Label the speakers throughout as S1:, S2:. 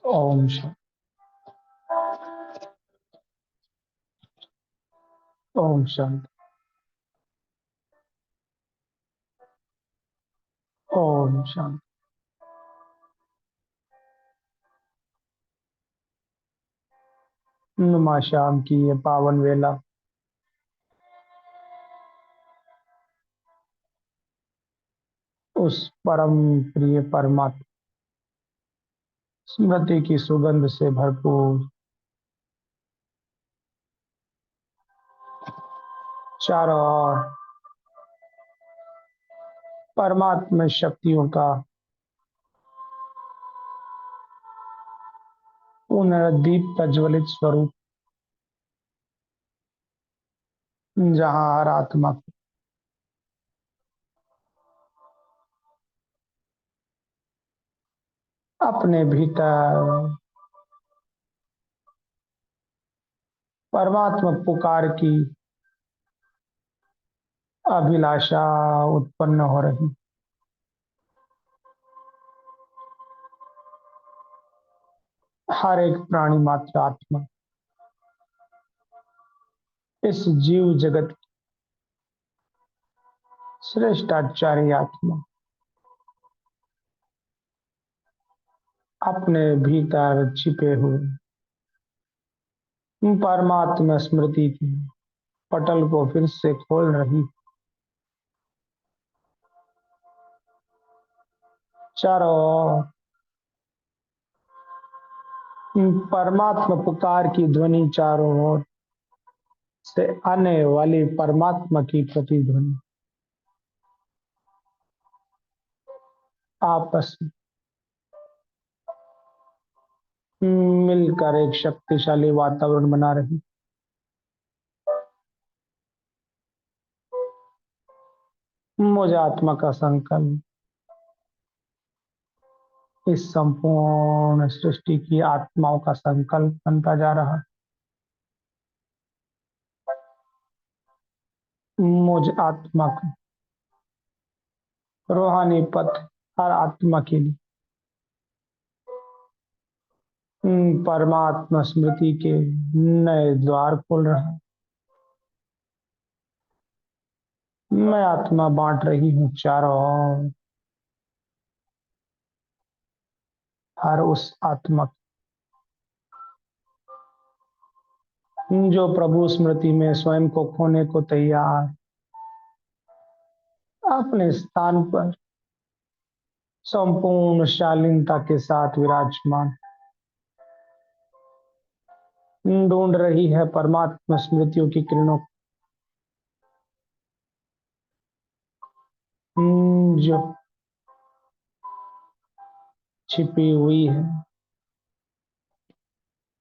S1: ओम शांति। ओम शांति। ओम शांति। नुमा शाम की ये पावन वेला उस परम प्रिय परमात्मा स्मृति की सुगंध से भरपूर चारों ओर परमात्मा शक्तियों का पुनर्दीप प्रज्वलित स्वरूप, जहां हर आत्मा को अपने भीतर परमात्मा पुकार की अभिलाषा उत्पन्न हो रही। हर एक प्राणी मात्र आत्मा इस जीव जगत की श्रेष्ठ आचार्य आत्मा अपने भीतर छिपे हुए परमात्मा स्मृति की पटल को फिर से खोल रही। चारों ओर परमात्मा पुकार की ध्वनि, चारों ओर से आने वाली परमात्मा की प्रतिध्वनि आपस में मिलकर एक शक्तिशाली वातावरण बना रही। मुझ आत्मा का संकल्प इस संपूर्ण सृष्टि की आत्माओं का संकल्प बनता जा रहा है। मुझ आत्मा को रूहानी पथ हर आत्मा के लिए परमात्मा स्मृति के नए द्वार खोल रहा है। मैं आत्मा बांट रही हूँ चारों ओर, हर उस आत्मा जो प्रभु स्मृति में स्वयं को खोने को तैयार, अपने स्थान पर संपूर्ण शालीनता के साथ विराजमान ढूंढ रही है परमात्मा स्मृतियों की किरणों जो छिपी हुई है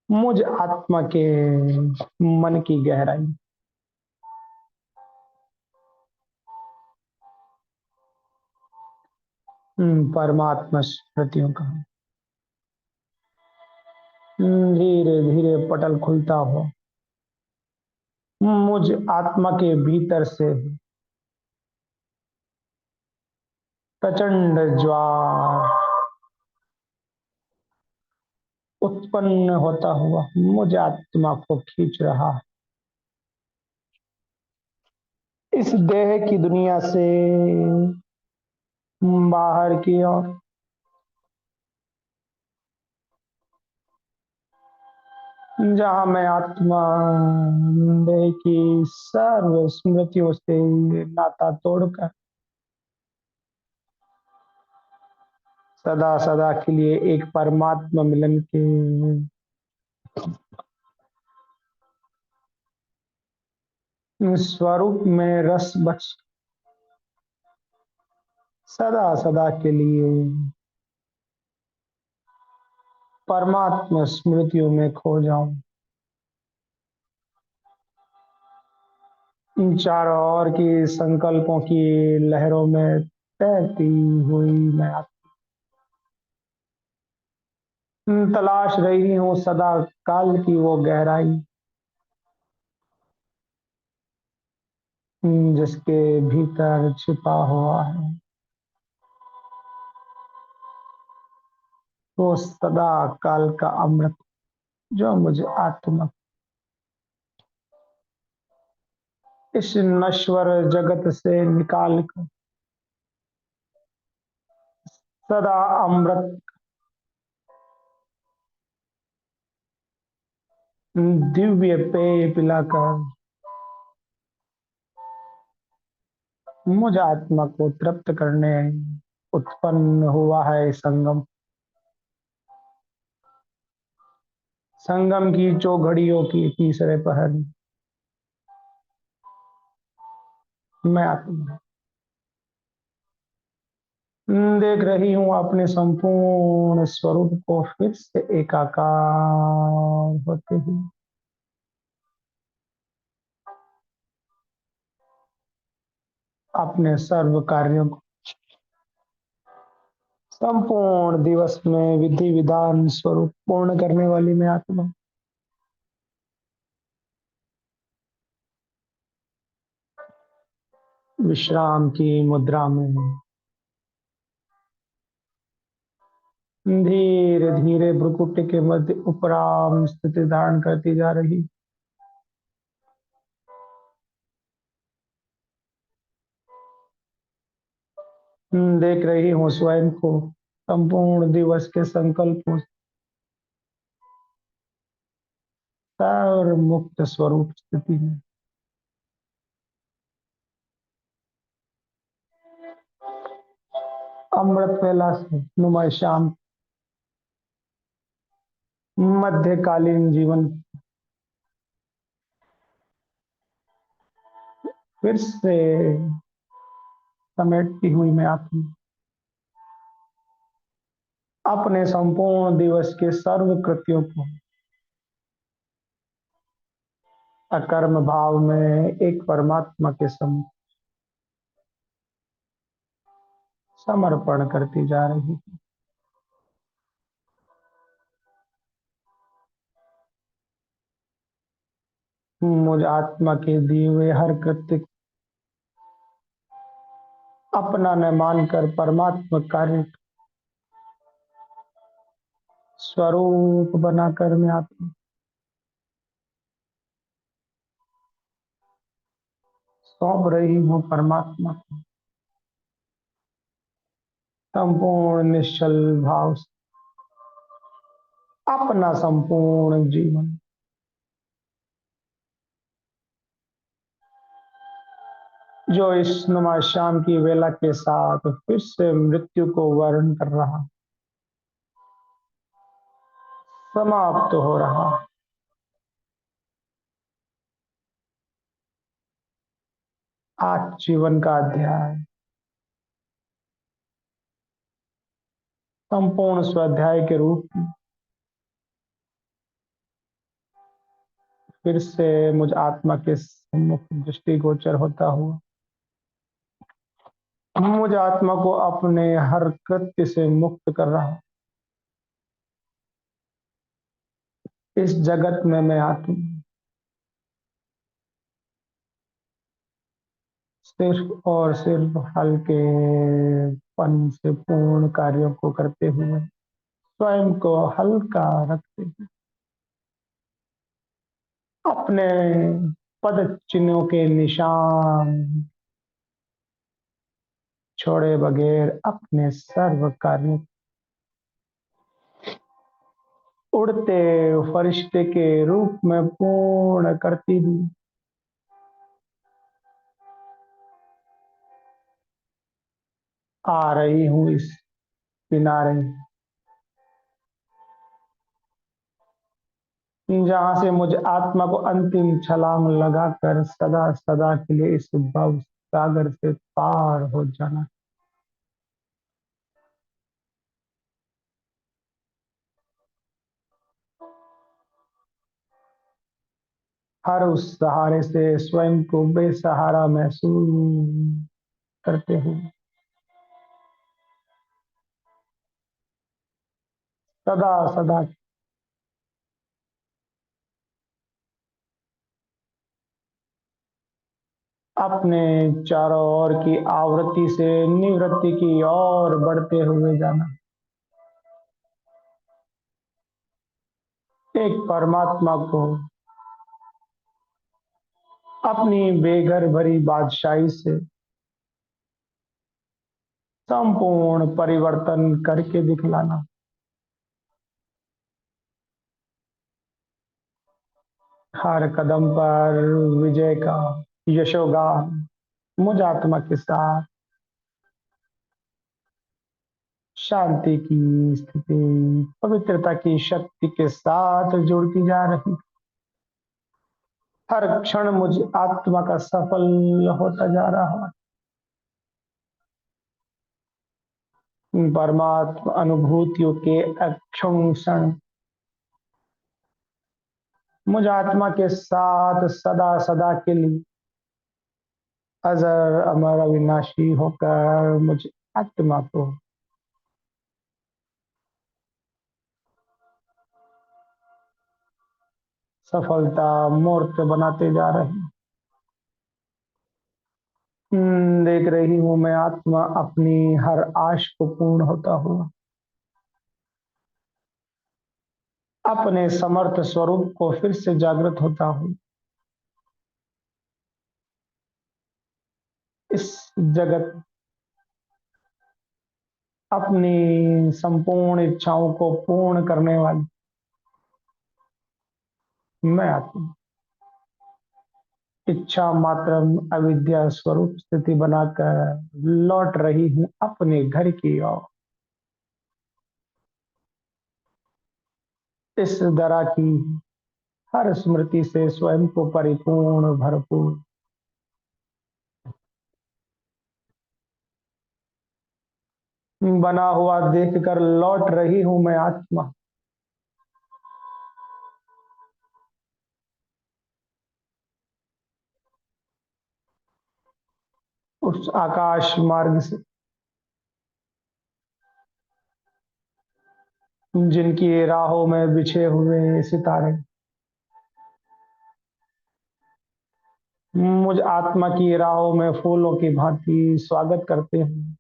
S1: मुझ आत्मा के मन की गहराई। परमात्मा स्मृतियों का धीरे धीरे पटल खुलता हुआ मुझ आत्मा के भीतर से प्रचंड ज्वार उत्पन्न होता हुआ मुझ आत्मा को खींच रहा है इस देह की दुनिया से बाहर की ओर, जहां मैं आत्मा देह की सर्व स्मृतियों से नाता तोड़कर सदा सदा के लिए एक परमात्मा मिलन के स्वरूप में रस बच सदा सदा के लिए परमात्मा स्मृतियों में खो जाऊं। इन चारों ओर की संकल्पों की लहरों में तैरती हुई मैं तलाश रही हूँ सदा काल की वो गहराई, जिसके भीतर छिपा हुआ है वो सदा काल का अमृत जो मुझे आत्मा इस नश्वर जगत से निकाल कर सदा अमृत दिव्य पेय पिलाकर मुझ आत्मा को तृप्त करने उत्पन्न हुआ है संगम। संगम की चौघड़ियों की तीसरे पहर मैं आत्मा देख रही हूँ अपने संपूर्ण स्वरूप को फिर से एकाकार होते हुए। अपने सर्व कार्यों को संपूर्ण दिवस में विधि विधान स्वरूप पूर्ण करने वाली मैं आत्मा विश्राम की मुद्रा में धीरे धीरे भ्रुकुटी के मध्य उपराम स्थिति धारण करती जा रही। देख रही हूँ स्वयं को संपूर्ण दिवस के संकल्पों और मुक्त स्वरूप स्थिति में अमृत वेला से नुमा शाम मध्यकालीन जीवन फिर से समेटती हुई मैं आत्मा अपने संपूर्ण दिवस के सर्व कृत्यों को अकर्म भाव में एक परमात्मा के सम्मुख समर्पण करती जा रही हूँ। मुझ आत्मा के दिए हुए हर कृत्य को अपना न मानकर परमात्मा कार्य स्वरूप बनाकर मैं आत्मा सौंप रही हूँ परमात्मा को संपूर्ण निश्चल भाव से अपना संपूर्ण जीवन जो इस नुमा शाम की वेला के साथ फिर से मृत्यु को वर्ण कर रहा समाप्त हो रहा। आज जीवन का अध्याय संपूर्ण स्वाध्याय के रूप में फिर से मुझ आत्मा के सम्मुख दृष्टिगोचर होता हुआ मुझ आत्मा को अपने हर कृत्य से मुक्त कर रहा। इस जगत में मैं आत्मा सिर्फ और सिर्फ हल्के पन से पूर्ण कार्यों को करते हुए स्वयं को हल्का रखते हुए अपने पद चिन्हों के निशान छोड़े बगैर अपने सर्व कार्य उड़ते फरिश्ते के रूप में पूर्ण करती हुई आ रही हूँ इस किनारे जहां से मुझे आत्मा को अंतिम छलांग लगाकर सदा सदा के लिए इस भव सागर से पार हो जाना। हर उस सहारे से स्वयं को बेसहारा महसूस करते हुए सदा सदा अपने चारों ओर की आवृत्ति से निवृत्ति की ओर बढ़ते हुए जाना। एक परमात्मा को अपनी बेघर भरी बादशाही से संपूर्ण परिवर्तन करके दिखलाना। हर कदम पर विजय का यशोगान मुझ आत्मा के साथ शांति की स्थिति, पवित्रता की शक्ति के साथ जुड़ती जा रही। हर क्षण मुझ आत्मा का सफल होता जा रहा। परमात्मा अनुभूतियों के अक्षुण क्षण मुझ आत्मा के साथ सदा सदा के लिए अजर अमर अविनाशी होकर मुझ आत्मा को सफलता मूर्त बनाते जा रहे। देख रही हूं मैं आत्मा अपनी हर आश को पूर्ण होता हुआ अपने समर्थ स्वरूप को फिर से जागृत होता हूं। इस जगत अपनी संपूर्ण इच्छाओं को पूर्ण करने वाली मैं आत्मा इच्छा मात्र अविद्या स्वरूप स्थिति बनाकर लौट रही हूं अपने घर की ओर। इस दरा की हर स्मृति से स्वयं को परिपूर्ण भरपूर बना हुआ देखकर लौट रही हूं मैं आत्मा। उस आकाश मार्ग से जिनकी राहों में बिछे हुए सितारे मुझ आत्मा की राहों में फूलों की भांति स्वागत करते हैं।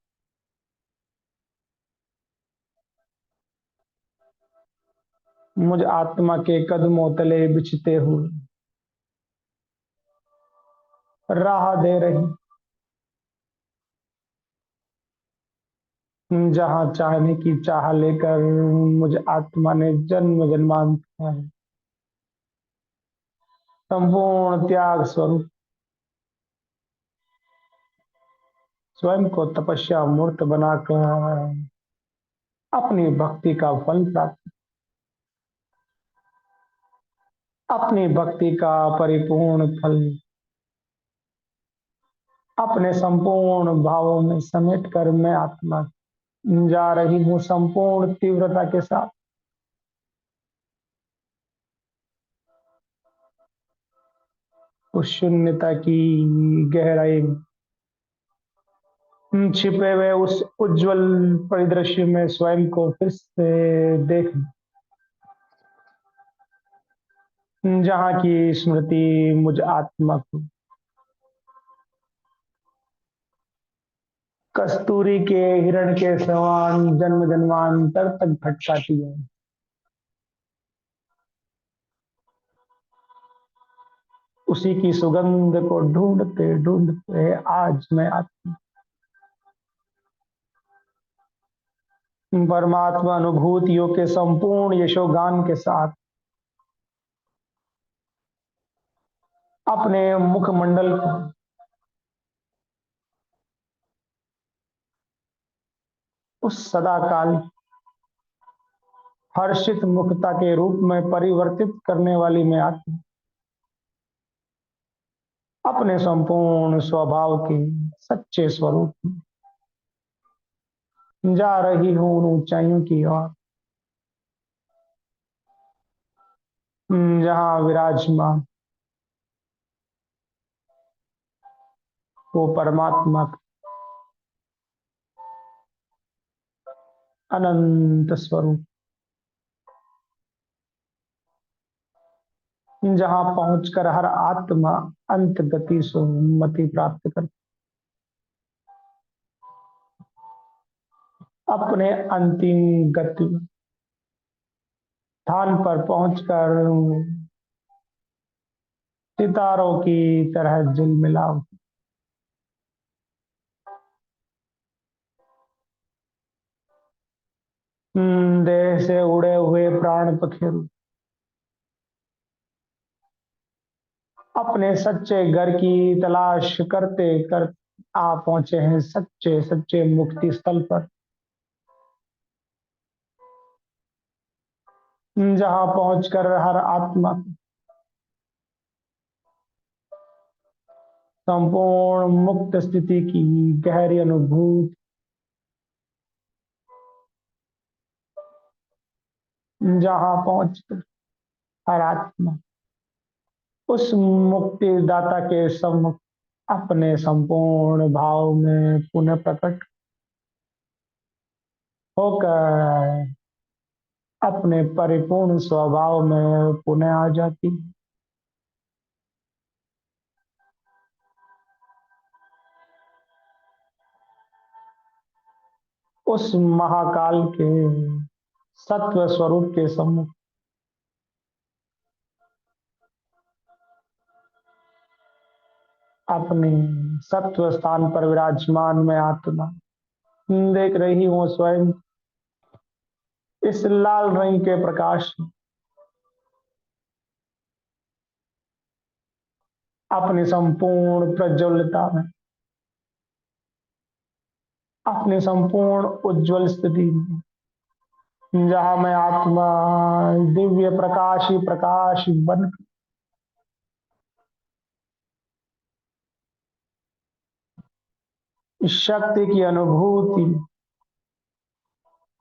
S1: मुझ आत्मा के कदमों तले बिछते हुए राह दे रही, जहां चाहने की चाह लेकर मुझ आत्मा ने जन्म जन्मांतर है संपूर्ण त्याग स्वरूप स्वयं को तपस्या मूर्त बनाकर अपनी भक्ति का फल प्राप्त, अपनी भक्ति का परिपूर्ण फल अपने संपूर्ण भावों में समेट कर मैं आत्मा जा रही हूं संपूर्ण तीव्रता के साथ उस शून्यता की गहराई में छिपे हुए उस उज्जवल परिदृश्य में स्वयं को फिर से देख, जहां की स्मृति मुझ आत्मा को कस्तूरी के हिरण के समान जन्म जन्मांतर तक भटकाती है। उसी की सुगंध को ढूंढते ढूंढते आज मैं आत्मा परमात्मा अनुभूतियों के संपूर्ण यशोगान के साथ अपने मुखमंडल को उस सदाकाल हर्षित मुक्ता के रूप में परिवर्तित करने वाली मैं आत्मा अपने संपूर्ण स्वभाव के सच्चे स्वरूप में जा रही हूं उन ऊंचाइयों की ओर, जहां विराजमान वो परमात्मा का अनंत स्वरूप, जहां पहुंचकर हर आत्मा अंत गति सुमति प्राप्त कर अपने अंतिम गति स्थान पर पहुंचकर सितारों की तरह झिलमिलाओ। देह से उड़े हुए प्राण पखेरु अपने सच्चे घर की तलाश करते कर आ पहुंचे हैं सच्चे सच्चे मुक्ति स्थल पर, जहां पहुंचकर हर आत्मा संपूर्ण मुक्त स्थिति की गहरी अनुभूति, जहां पहुंचकर हर आत्मा उस मुक्तिदाता के सम्मुख अपने संपूर्ण भाव में पुनः प्रकट होकर अपने परिपूर्ण स्वभाव में पुनः आ जाती है। उस महाकाल के सत्व स्वरूप के सम्मुख अपने सत्व स्थान पर विराजमान में आत्मा देख रही हूँ स्वयं इस लाल रंग के प्रकाश में अपनी संपूर्ण प्रज्वलता में, अपनी संपूर्ण उज्जवल स्थिति में, जहां मैं आत्मा दिव्य प्रकाश बन इस शक्ति की अनुभूति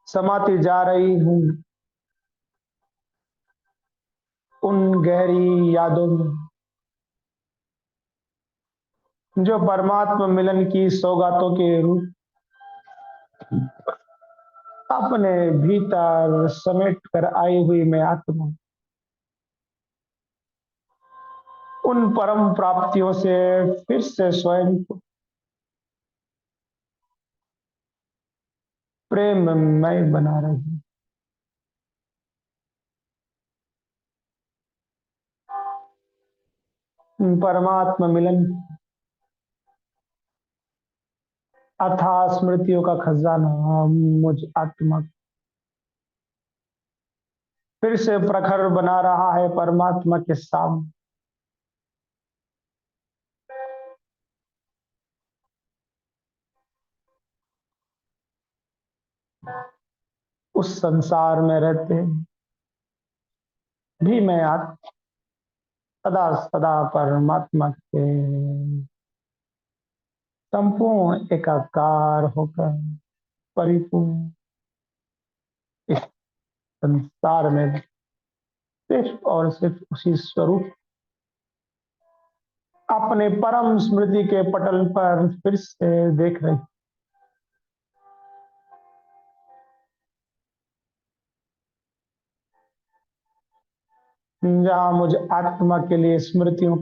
S1: समाती जा रही हूँ उन गहरी यादों में जो परमात्मा मिलन की सौगातों के रूप अपने भीतर समेट कर आई हुई मैं आत्मा उन परम प्राप्तियों से फिर से स्वयं को प्रेममय बना रही परमात्मा मिलन अथाह स्मृतियों का खजाना मुझ आत्मा फिर से प्रखर बना रहा है परमात्मा के सामने। उस संसार में रहते भी मैं सदा सदा परमात्मा के संपूर्ण एकाकार होकर परिपूर्ण इस संसार में सिर्फ और सिर्फ उसी स्वरूप अपने परम स्मृति के पटल पर फिर से देख रहे, जहां मुझे आत्मा के लिए स्मृतियों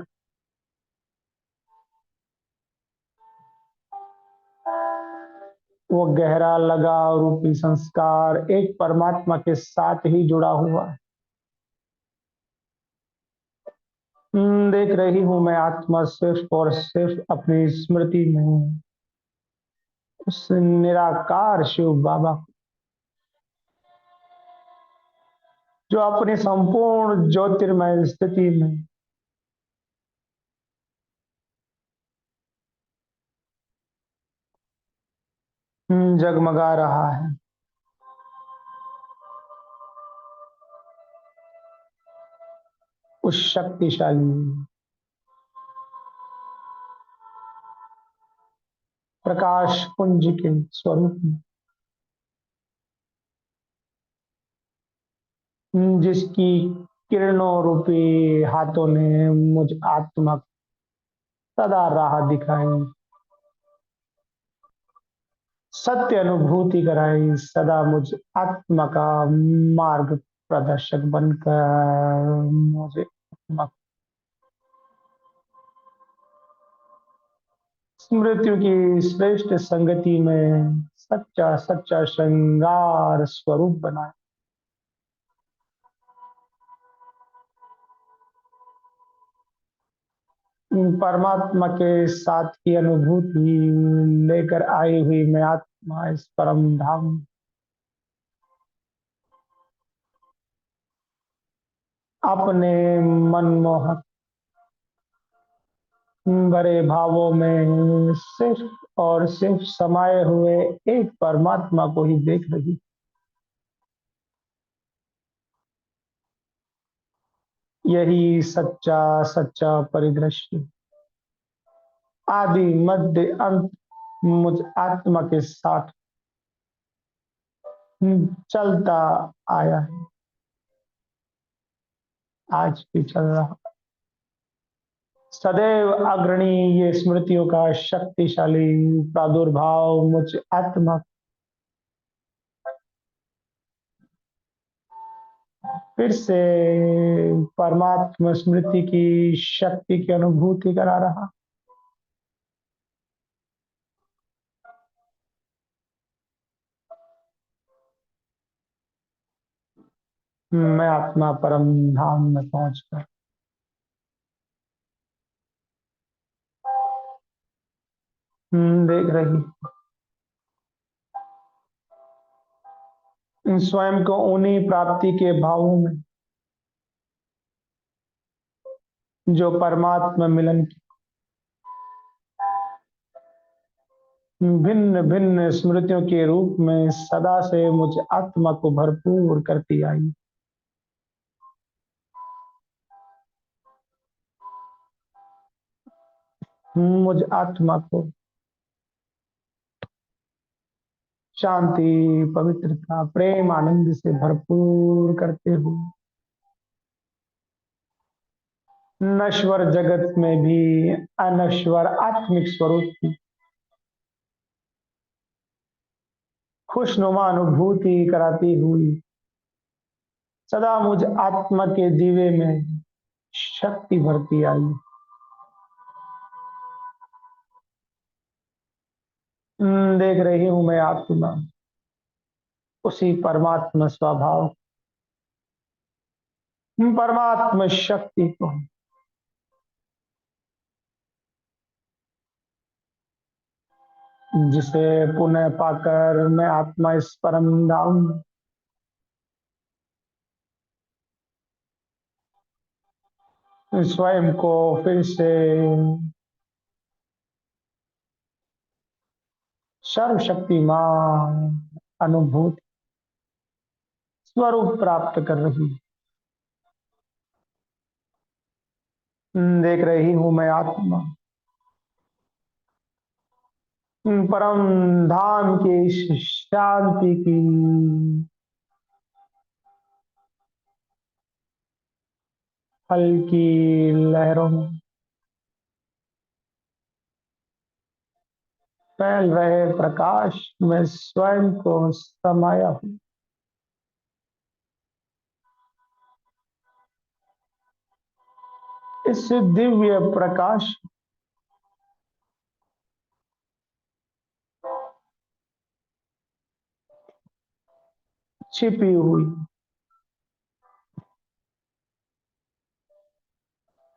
S1: वो गहरा लगाव रूपी संस्कार एक परमात्मा के साथ ही जुड़ा हुआ है। देख रही हूं मैं आत्मा सिर्फ और सिर्फ अपनी स्मृति में उस निराकार शिव बाबा जो अपनी संपूर्ण ज्योतिर्मय स्थिति में जगमगा रहा है। उस शक्तिशाली प्रकाश पुंज के स्वरूप में जिसकी किरणों रूपी हाथों ने मुझ आत्मा को सदा राह दिखाई, सत्य अनुभूति कराई, सदा मुझ आत्मा का मार्ग प्रदर्शक बनकर मुझे आत्मा स्मृतियों की श्रेष्ठ संगति में सच्चा सच्चा श्रृंगार स्वरूप बनाए। परमात्मा के साथ की अनुभूति लेकर आई हुई मैं आत्मा इस परम धाम अपने मनमोहक भरे भावों में सिर्फ और सिर्फ समाये हुए एक परमात्मा को ही देख रही। यही सच्चा सच्चा परिदृश्य आदि मध्य अंत मुझ आत्मा के साथ चलता आया है, आज भी चल रहा। सदैव अग्रणी ये स्मृतियों का शक्तिशाली प्रादुर्भाव मुझ आत्मा फिर से परमात्मा स्मृति की शक्ति की अनुभूति करा रहा। मैं आत्मा परम धाम में पहुंचकर देख रही स्वयं को उन्हीं प्राप्ति के भावों में जो परमात्मा मिलन की भिन्न भिन्न स्मृतियों के रूप में सदा से मुझ आत्मा को भरपूर करती आई। मुझ आत्मा को शांति पवित्रता प्रेम आनंद से भरपूर करते हुए नश्वर जगत में भी अनश्वर आत्मिक स्वरूप की खुशनुमा अनुभूति कराती हुई सदा मुझ आत्मा के दीवे में शक्ति भरती आई। देख रही हूं मैं आत्मा उसी परमात्मा स्वभाव परमात्मा शक्ति को जिसे पुनः पाकर मैं आत्मा इस परम धाम स्वयं को फिर से सर्वशक्तिमान अनुभूति स्वरूप प्राप्त कर रही। देख रही हूं मैं आत्मा परम धाम की इस शांति की हल्की लहरों में फैल रहे प्रकाश में स्वयं को समाया हूं। इस दिव्य प्रकाश छिपी हुई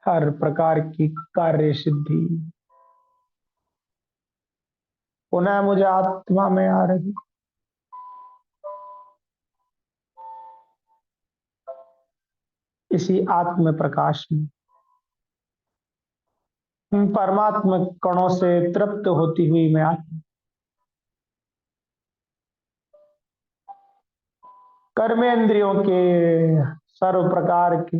S1: हर प्रकार की कार्य सिद्धि पुनः मुझे आत्मा में आ रही। इसी आत्म प्रकाश में परमात्मा कणों से तृप्त होती हुई मैं आत्मा कर्मेंद्रियों के सर्व प्रकार के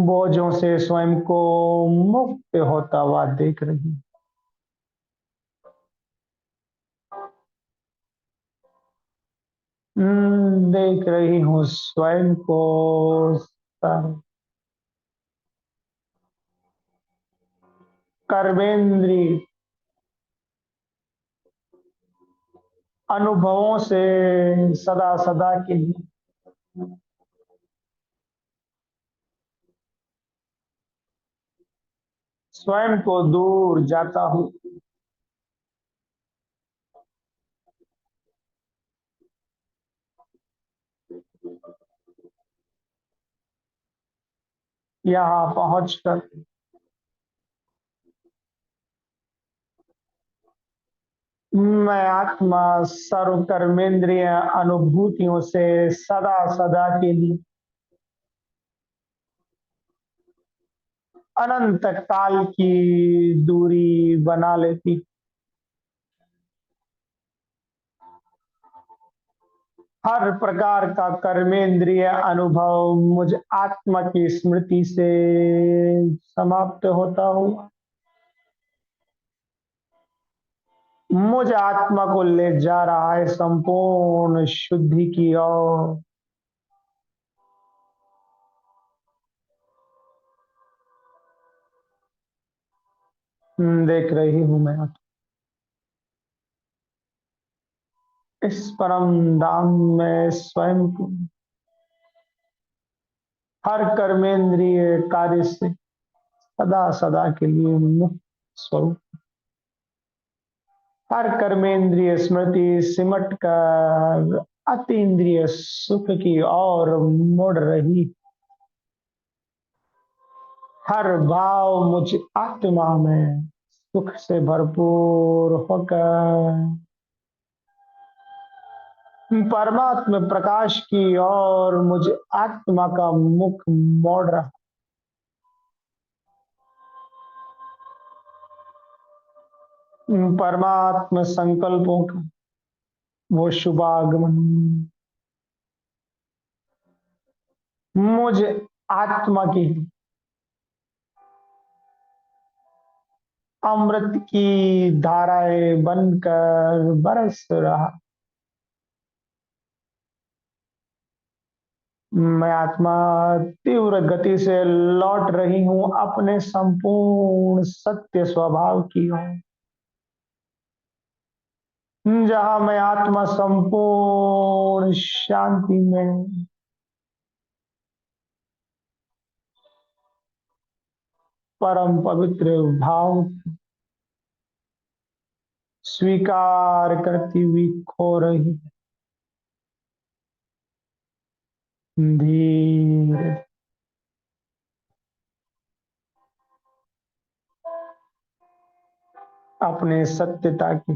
S1: बोझों से स्वयं को मुक्त होता हुआ देख रही। देख रही हूँ स्वयं को सर्व कर्मेंद्रिय अनुभवों से सदा सदा के लिए स्वयं को दूर जाता हूँ। यहाँ पहुंचकर मैं आत्मा सर्व कर्मेंद्रिय अनुभूतियों से सदा सदा के लिए अनंत काल की दूरी बना लेती। हर प्रकार का कर्मेंद्रिय अनुभव मुझ आत्मा की स्मृति से समाप्त होता हुआ मुझ आत्मा को ले जा रहा है संपूर्ण शुद्धि की ओर। देख रही हूं मैं इस परम धाम में स्वयं को हर कर्मेंद्रिय कार्य से सदा सदा के लिए मुक्त स्वरूप, हर कर्मेंद्रिय स्मृति सिमट कर अतीन्द्रिय सुख की ओर मुड़ रही। हर भाव मुझ आत्मा में सुख से भरपूर होकर परमात्मा प्रकाश की ओर मुझ आत्मा का मुख मोड़ रहा। परमात्मा संकल्पों का वो शुभागमन मुझ आत्मा की अमृत की धाराएं बनकर बरस रहा। मैं आत्मा तीव्र गति से लौट रही हूं अपने संपूर्ण सत्य स्वभाव की ओर, जहां मैं आत्मा संपूर्ण शांति में परम पवित्र भाव स्वीकार करती हुई खो रही। धीरे अपने सत्यता की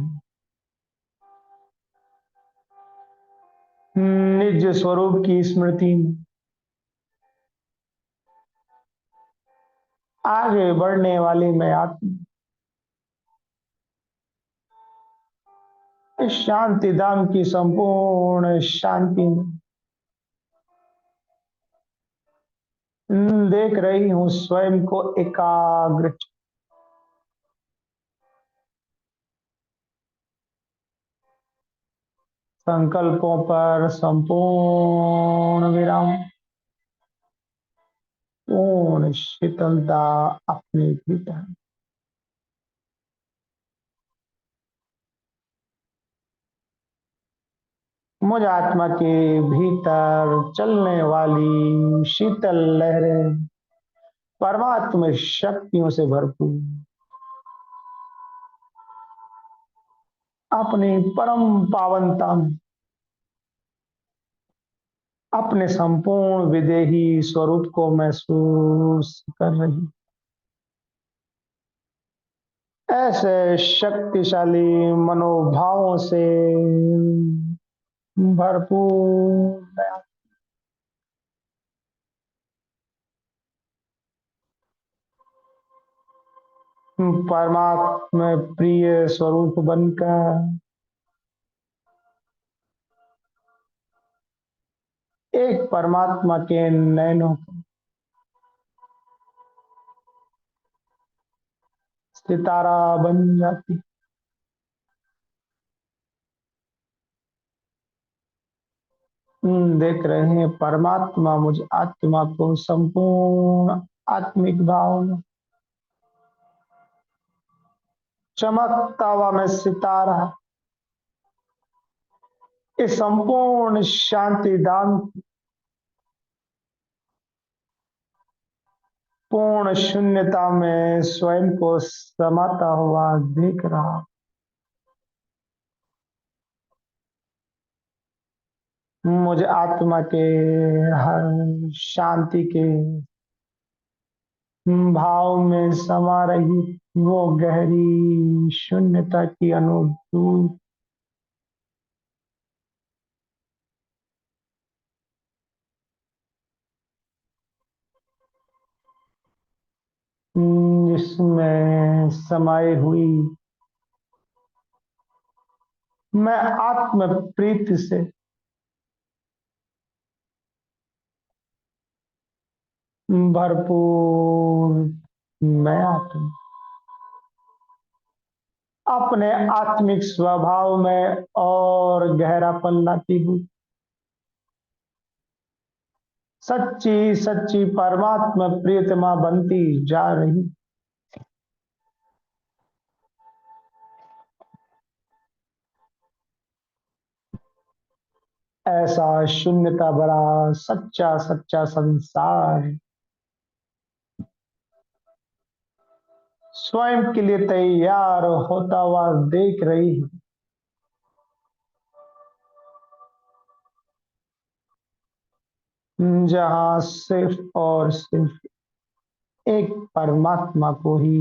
S1: निज स्वरूप की स्मृति में आगे बढ़ने वाली मैं आत्मा इस शांति धाम की संपूर्ण शांति में देख रही हूं स्वयं को एकाग्र, संकल्पों पर संपूर्ण विराम, पूर्ण शीतलता अपने भीतर। मुझ आत्मा के भीतर चलने वाली शीतल लहरें परमात्मा शक्तियों से भरपूर अपनी परम पावनता में अपने संपूर्ण विदेही स्वरूप को महसूस कर रही। ऐसे शक्तिशाली मनोभावों से भरपूर परमात्मा प्रिय स्वरूप बनकर एक परमात्मा के नयनों को सितारा बन जाती। देख रहे हैं परमात्मा मुझ आत्मा को संपूर्ण आत्मिक भाव में चमकता हुआ मैं सितारा इस संपूर्ण शांति धाम पूर्ण शून्यता में स्वयं को समाता हुआ देख रहा। मुझे आत्मा के हर शांति के भाव में समा रही वो गहरी शून्यता की अनुभूति, जिसमें समाई हुई मैं आत्म प्रीति से भरपूर, मैं आत्मा अपने आत्मिक स्वभाव में और गहरापन लाती हूँ। सच्ची सच्ची परमात्मा प्रियतमा बनती जा रही। ऐसा शून्यता बड़ा सच्चा सच्चा संसार स्वयं के लिए तैयार होता हुआ देख रही है, जहां सिर्फ और सिर्फ एक परमात्मा को ही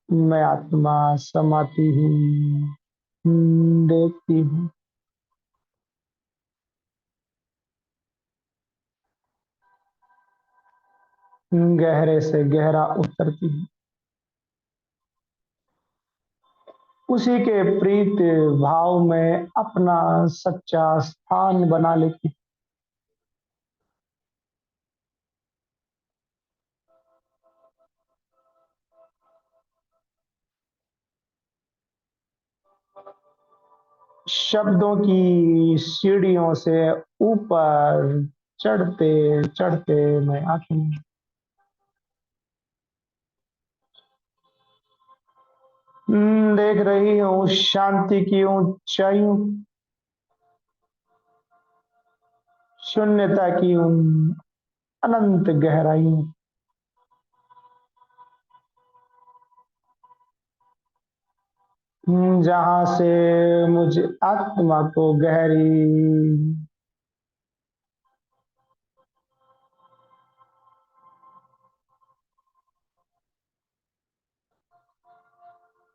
S1: मैं आत्मा समाती हूँ, देखती हूँ, गहरे से गहरा उतरती हूँ, उसी के प्रीत भाव में अपना सच्चा स्थान बना लेती हूँ। शब्दों की सीढ़ियों से ऊपर चढ़ते चढ़ते मैं आती देख रही हूँ शांति की ऊंचाइयों, शून्यता की उन अनंत गहराइयों, जहां से मुझे आत्मा को गहरी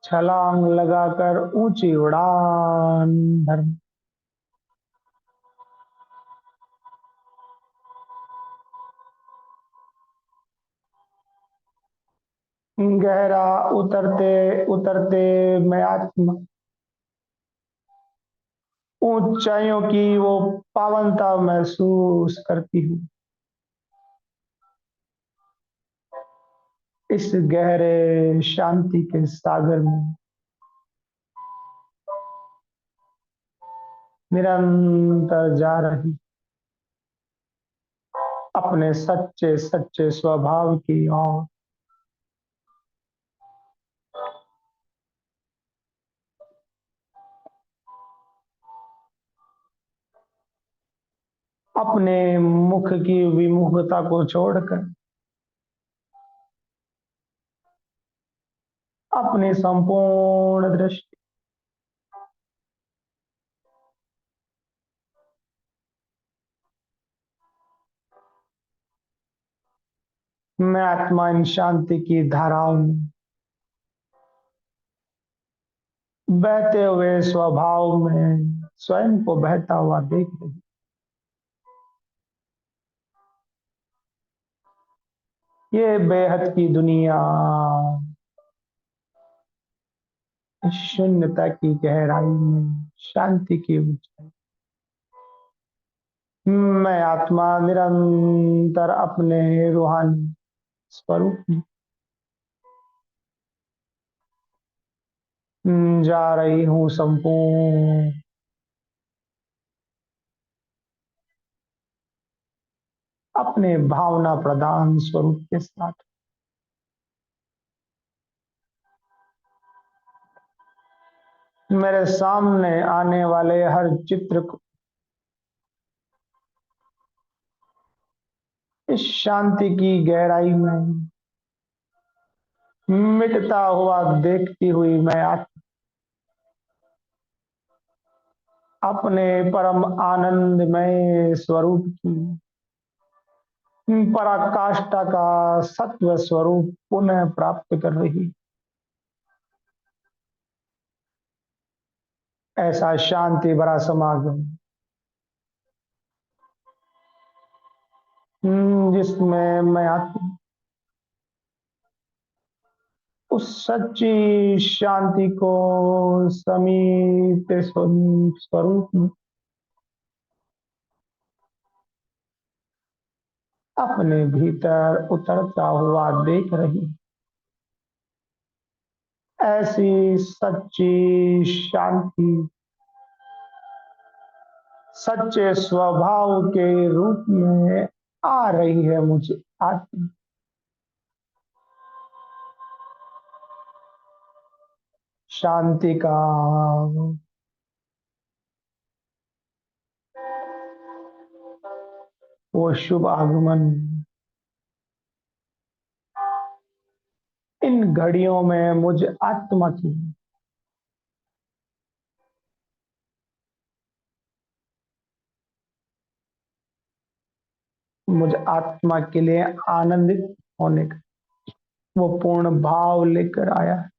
S1: छलांग लगाकर ऊंची उड़ान भर, गहरा उतरते उतरते मैं आत्मा ऊंचाइयों की वो पावनता महसूस करती हूँ। इस गहरे शांति के सागर में निरंतर जा रही अपने सच्चे सच्चे स्वभाव की ओर, अपने मुख की विमुखता को छोड़कर अपनी संपूर्ण दृष्टि मैं आत्मा इन शांति की धाराओं में बहते हुए स्वभाव में स्वयं को बहता हुआ देख रही। ये बेहद की दुनिया, इस शून्यता की गहराई में शांति की ऊंचाई, मैं आत्मा निरंतर अपने रूहानी स्वरूप में जा रही हूँ संपूर्ण अपने भावना प्रदान स्वरूप के साथ। मेरे सामने आने वाले हर चित्र को इस शांति की गहराई में मिटता हुआ देखती हुई मैं अपने परम आनंदमय स्वरूप की पराकाष्ठा का सत्व स्वरूप पुनः प्राप्त कर रही, ऐसा शांति भरा समागम जिसमें मैं उस सच्ची शांति को समीप स्वरूप में अपने भीतर उतरता हुआ देख रही, ऐसी सच्ची शांति सच्चे स्वभाव के रूप में आ रही है मुझे आत्म। शांति का वो शुभ आगमन इन घड़ियों में मुझ आत्मा की, मुझ आत्मा के लिए आनंदित होने का वो पूर्ण भाव लेकर आया है।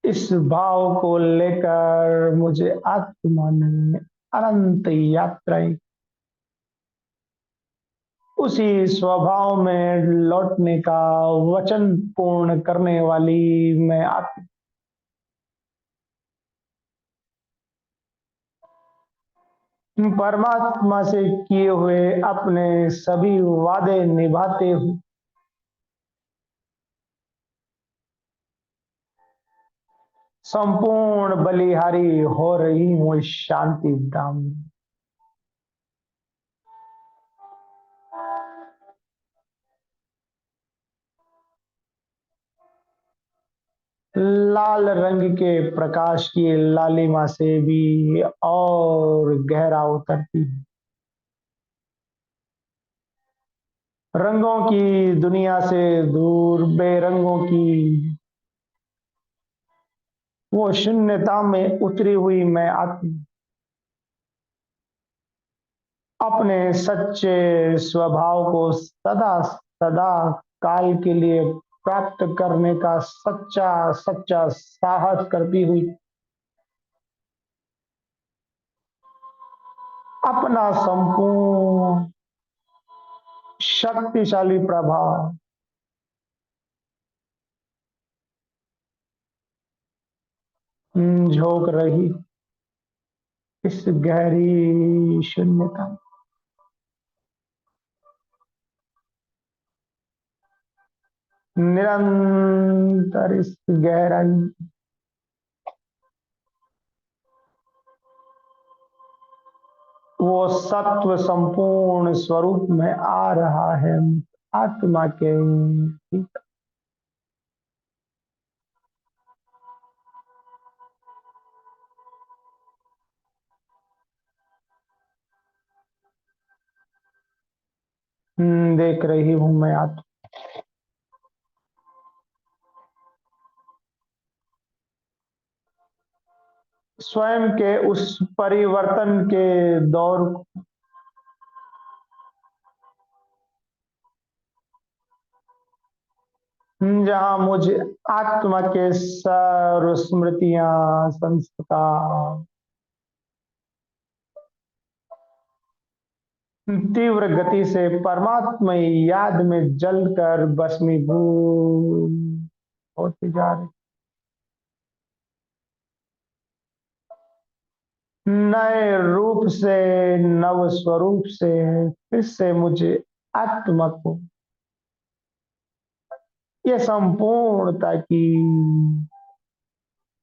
S1: इस भाव को लेकर मुझे आत्मा ने अनंत यात्राएं उसी स्वभाव में लौटने का वचन पूर्ण करने वाली मैं आत्मा परमात्मा से किए हुए अपने सभी वादे निभाते हुए संपूर्ण बलिहारी हो रही हूँ इस शांति धाम में। लाल रंग के प्रकाश की लालिमा से भी और गहरा उतरती है। रंगों की दुनिया से दूर बेरंगों की वो शून्यता में उतरी हुई मैं आत्मा अपने सच्चे स्वभाव को सदा सदा काल के लिए प्राप्त करने का सच्चा सच्चा साहस करती हुई अपना संपूर्ण शक्तिशाली प्रभाव झोंक रही इस गहरी शून्यता, निरंतर इस गहराई वो सत्व संपूर्ण स्वरूप में आ रहा है आत्मा के भीतर। देख रही हूं मैं आत्मा स्वयं के उस परिवर्तन के दौर को जहां मुझे आत्मा के सर्व स्मृतियां संस्कार तीव्र गति से परमात्मा याद में जलकर भस्मीभूत होती जा रही, नए रूप से नव स्वरूप से फिर से मुझे आत्मा को ये संपूर्णता की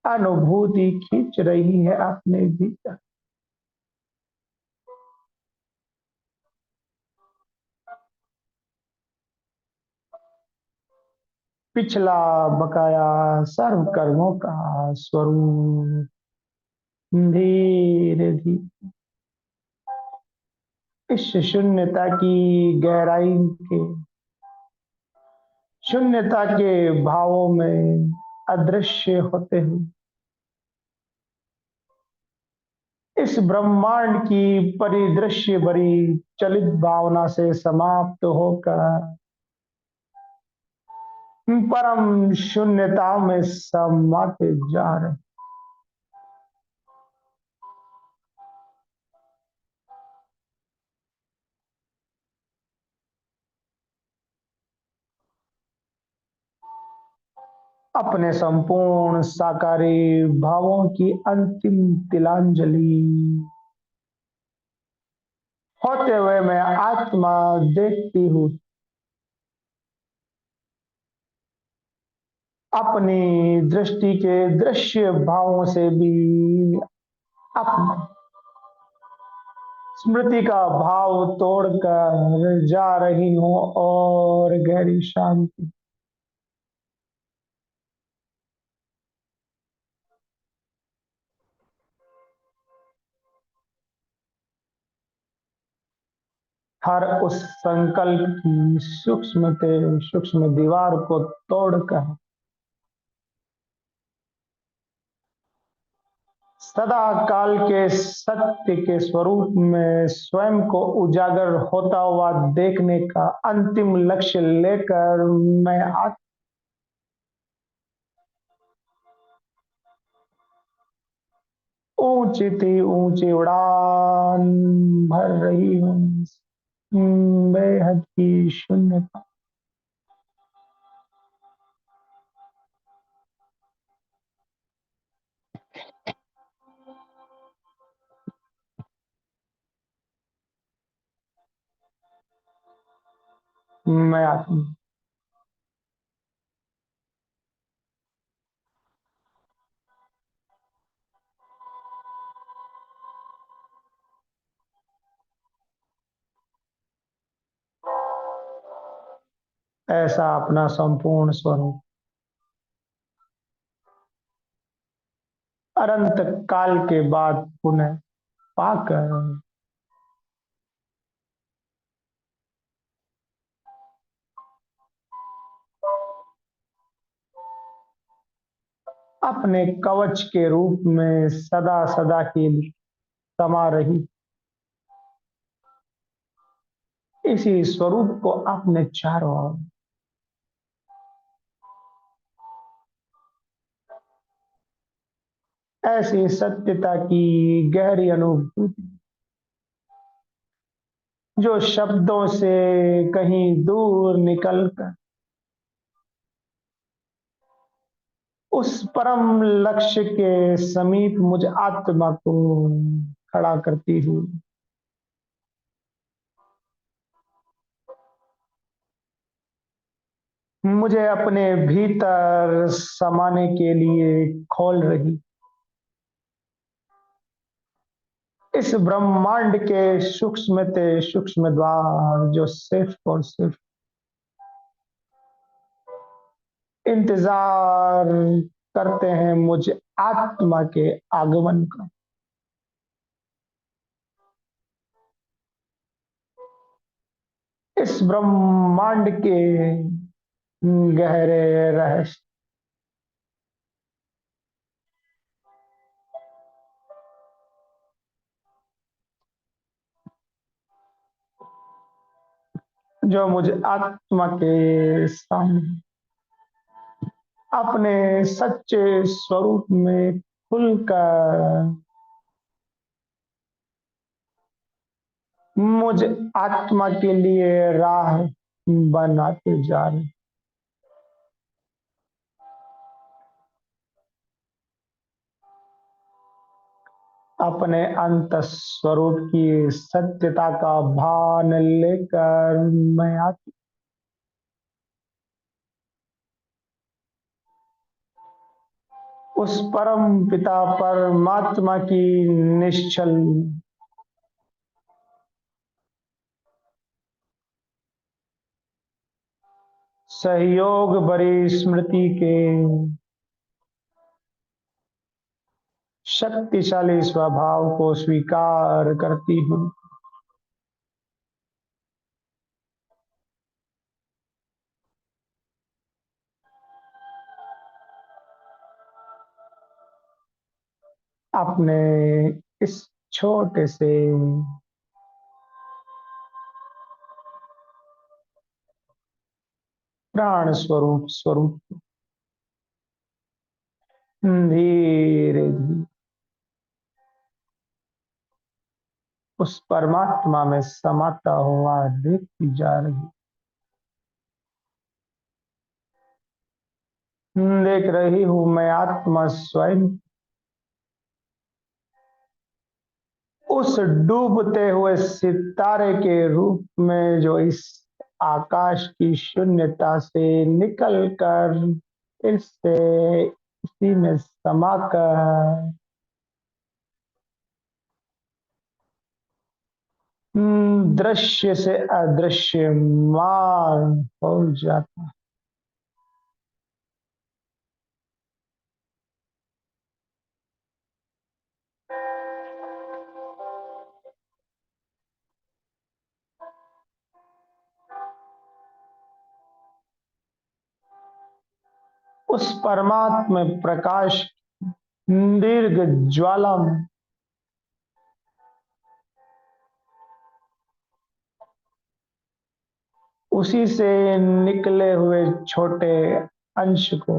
S1: अनुभूति खींच रही है अपने भीतर। पिछला बकाया सर्व कर्मों का स्वरूप धीरे धीरे इस शून्यता की गहराई के शून्यता के भावों में अदृश्य होते हुए इस ब्रह्मांड की परिदृश्य बड़ी चलित भावना से समाप्त होकर परम शून्यता में समाते जा रहे। अपने संपूर्ण साकारी भावों की अंतिम तिलांजलि होते हुए मैं आत्मा देखती हूँ अपनी दृष्टि के दृश्य भावों से भी अपनी स्मृति का भाव तोड़कर जा रही हूँ और गहरी शांति। हर उस संकल्प की सूक्ष्म से सूक्ष्म दीवार को तोड़कर सदा काल के सत्य के स्वरूप में स्वयं को उजागर होता हुआ देखने का अंतिम लक्ष्य लेकर मैं ऊंची थी ऊंची उड़ान भर रही हूँ बेहद की शून्यता। मैं आत्मा ऐसा अपना संपूर्ण स्वरूप अनंत काल के बाद पुनः पाकर अपने कवच के रूप में सदा सदा के लिए समा रही इसी स्वरूप को अपने चारों ओर ऐसी सत्यता की गहरी अनुभूति जो शब्दों से कहीं दूर निकलकर उस परम लक्ष्य के समीप मुझ आत्मा को खड़ा करती हुई मुझे अपने भीतर समाने के लिए खोल रही इस ब्रह्मांड के सूक्ष्म ते सूक्ष्म द्वार जो सिर्फ और सिर्फ इंतजार करते हैं मुझ आत्मा के आगमन का। इस ब्रह्मांड के गहरे रहस्य जो मुझ आत्मा के सामने अपने सच्चे स्वरूप में खुलकर मुझ आत्मा के लिए राह बनाते जा रहे। अपने अंत स्वरूप की सत्यता का भान लेकर मैं उस परम पिता परमात्मा की निश्चल सहयोग भरी स्मृति के शक्तिशाली स्वभाव को स्वीकार करती हूँ। अपने इस छोटे से प्राण स्वरूप स्वरूप धीरे धीरे उस परमात्मा में समाता हुआ देखती जा रही। देख रही हूं मैं आत्मा स्वयं उस डूबते हुए सितारे के रूप में जो इस आकाश की शून्यता से निकलकर फिर से इसी में समाकर दृश्य से अदृश्यमान हो जाता। उस परमात्मा प्रकाश दीर्घ ज्वाला में उसी से निकले हुए छोटे अंश को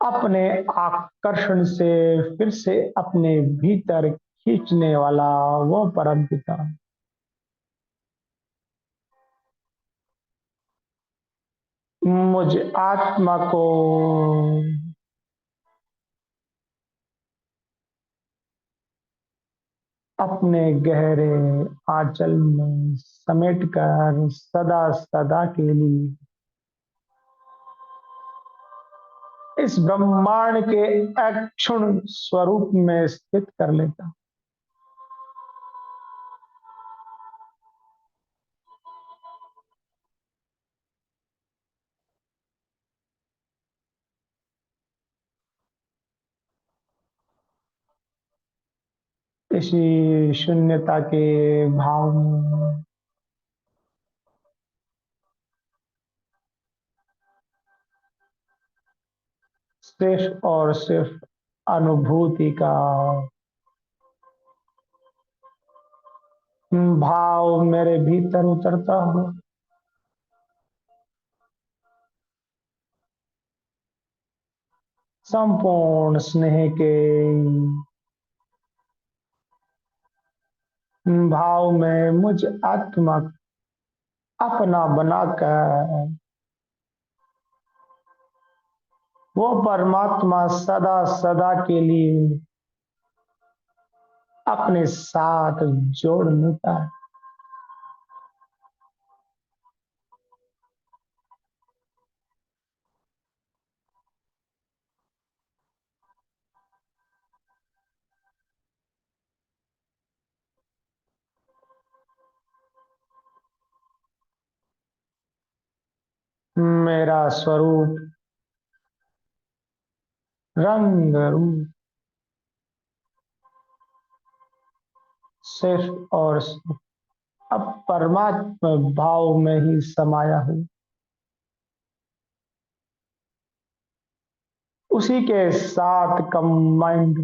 S1: अपने आकर्षण से फिर से अपने भीतर खींचने वाला वो परम पिता मुझ आत्मा को अपने गहरे आंचल में समेटकर सदा सदा के लिए इस ब्रह्मांड के अक्षुण स्वरूप में स्थित कर लेता। इसी शून्यता के भाव में सिर्फ और सिर्फ अनुभूति का भाव मेरे भीतर उतरता हो। संपूर्ण स्नेह के भाव में मुझ आत्मा अपना बनाकर वो परमात्मा सदा सदा के लिए अपने साथ जोड़ लेता है। मेरा स्वरूप रंग रूप सिर्फ और सिर्फ अब परमात्मा भाव में ही समाया हूँ। उसी के साथ कंबाइंड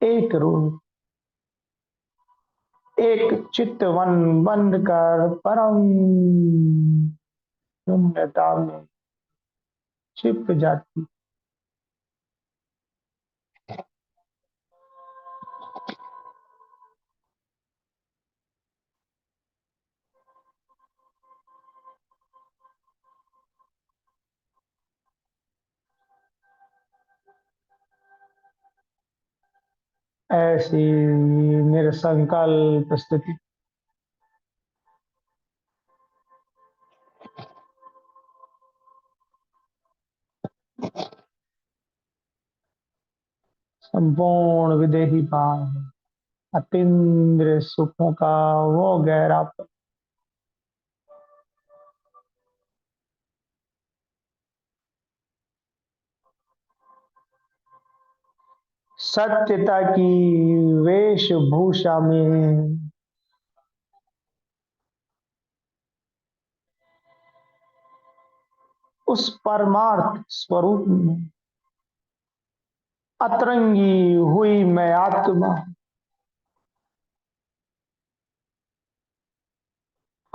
S1: एक रूप एक चितवन बनकर परम शून्यता में छिप जाती। ऐसी निरसंकल्प स्थिति संपूर्ण विदेही भाव अतीन्द्रिय सुखों का वो गहरा सत्यता की वेशभूषा में उस परमार्थ स्वरूप में अतरंगी हुई मैं आत्मा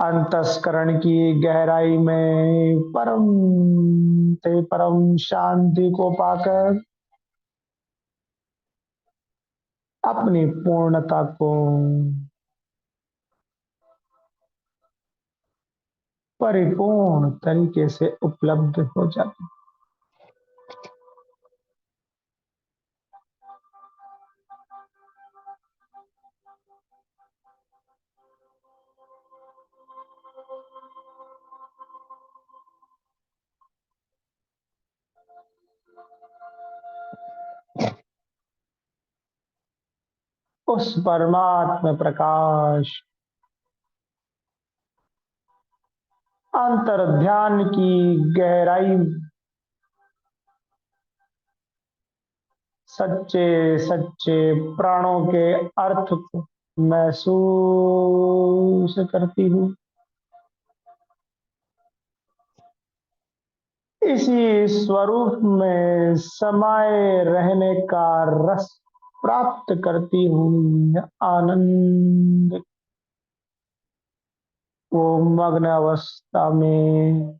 S1: अंतस्करण की गहराई में परम से परम शांति को पाकर अपनी पूर्णता को परिपूर्ण तरीके से उपलब्ध हो जाती। उस परमात्मा प्रकाश अंतर ध्यान की गहराई सच्चे सच्चे प्राणों के अर्थ को महसूस करती हूँ। इसी स्वरूप में समाये रहने का रस प्राप्त करती हूँ। आनंद को मग्न अवस्था में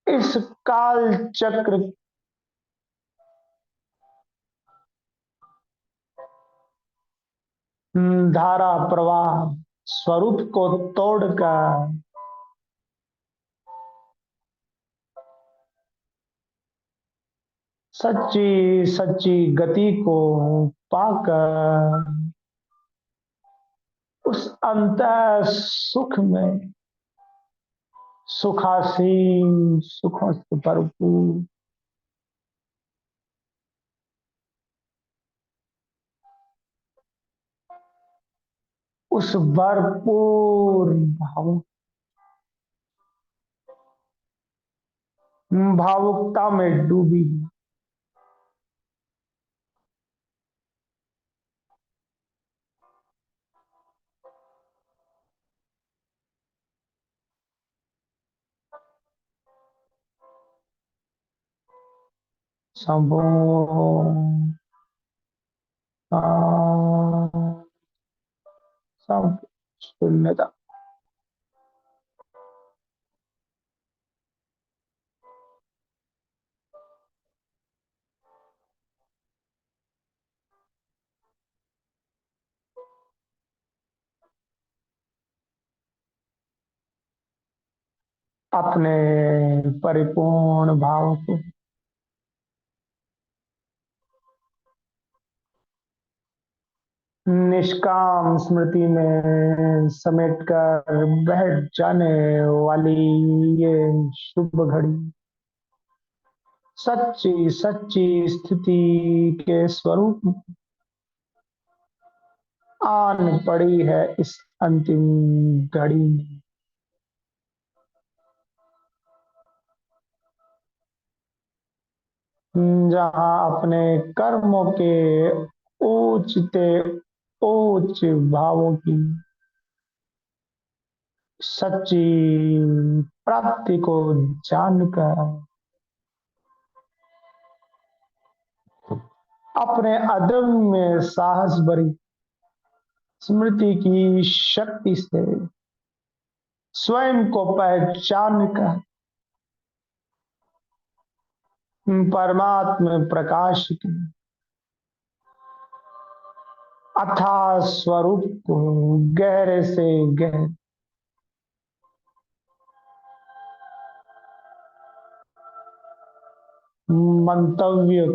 S1: इस काल चक्र धारा प्रवाह स्वरूप को तोड़कर सच्ची सच्ची गति को पाकर उस अंत सुख में सुखासीन सुखों से भरपूर उस भरपूर भावुकता में डूबी संपूर्ण सब शून्यता अपने परिपूर्ण भाव को निष्काम स्मृति में समेटकर बैठ जाने वाली ये शुभ घड़ी सच्ची सच्ची स्थिति के स्वरूप में आन पड़ी है इस अंतिम घड़ी में। जहां अपने कर्मों के ऊंचते उच्च भावों की सच्ची प्राप्ति को जानकर अपने अदम्य साहस भरी स्मृति की शक्ति से स्वयं को पहचान कर परमात्मा प्रकाश की अथाह स्वरूप को गहरे से गहरे मंतव्य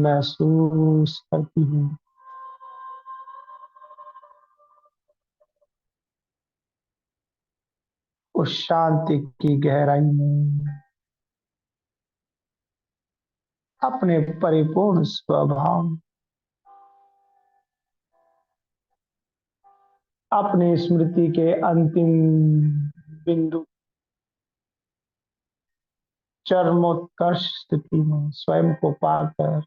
S1: महसूस करती हूँ। उस शांति की गहराई में अपने परिपूर्ण स्वभाव अपनी स्मृति के अंतिम बिंदु चरमोत्कर्ष स्थिति में स्वयं को पाकर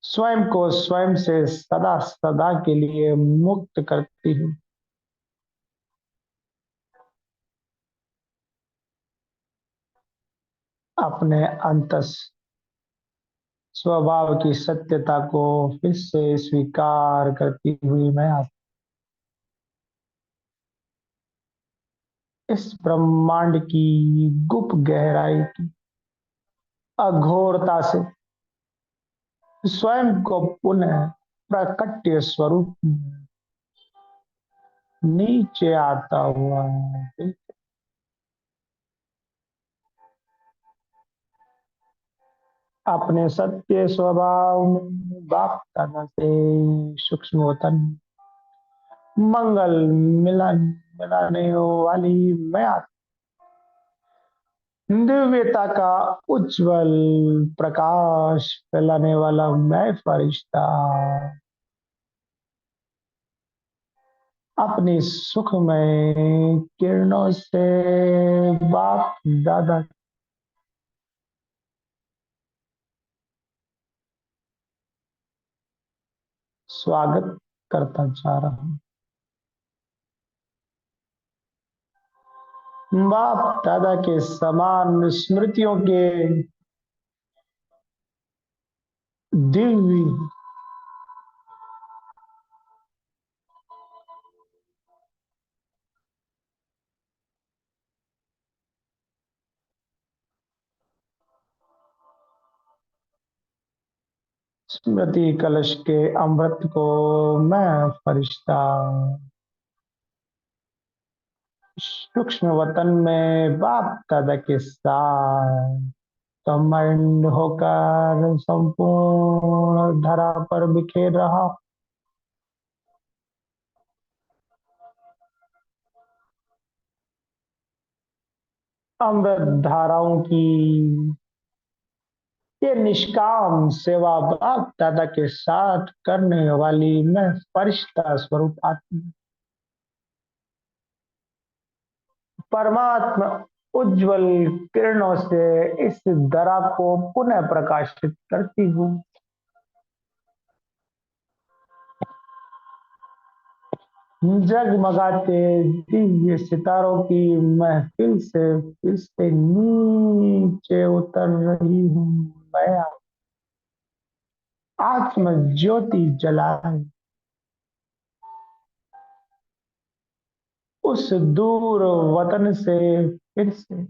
S1: स्वयं को स्वयं से सदा सदा के लिए मुक्त करती हूँ। अपने अंतस स्वभाव की सत्यता को फिर से स्वीकार करती हुई मैं इस ब्रह्मांड की गुप्त गहराई की अघोरता से स्वयं को पुनः प्रकट्य स्वरूप में नीचे आता हुआ अपने सत्य स्वभाव में बाप दादा से सूक्ष्म वतन मंगल मिलन मिलाने वाली मैं दिव्यता का उज्जवल प्रकाश फैलाने वाला मैं फरिश्ता अपनी सुखमय किरणों से बाप दादा स्वागत करता जा रहा हूँ। बाप दादा के समान स्मृतियों के दिव्य स्मृति कलश के अमृत को मैं फरिश्ता सूक्ष्म वतन में बाप दादा के साथ कमंड होकर संपूर्ण धरा पर बिखेर रहा। अमृत धाराओं की ये निष्काम सेवा बाप दादा के साथ करने वाली मैं फरिश्ता स्वरूप आत्मा परमात्मा उज्जवल किरणों से इस दरा को पुनः प्रकाशित करती हूँ। जगमगाते दिव्य सितारों की महफिल से फिर से नीचे उतर रही हूँ। मैं आत्म ज्योति जलाए उस दूर वतन से फिर से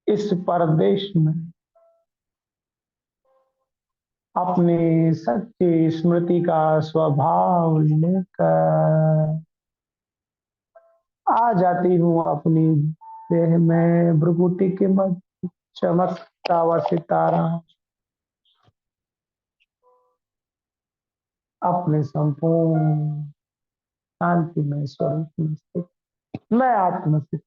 S1: इस परदेश में अपनी सच्ची स्मृति का स्वभाव लेकर आ जाती हूँ। अपनी देह में भ्रुकुटी के मध्य चमकता हुआ सितारा अपने संपूर्ण शांति में स्वरूप में स्थित मैं आत्म स्थित।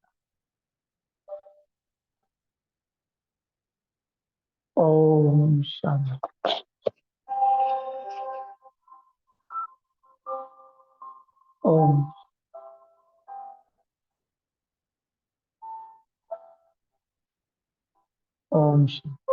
S1: ओम शांति। ओम। ओम शांति।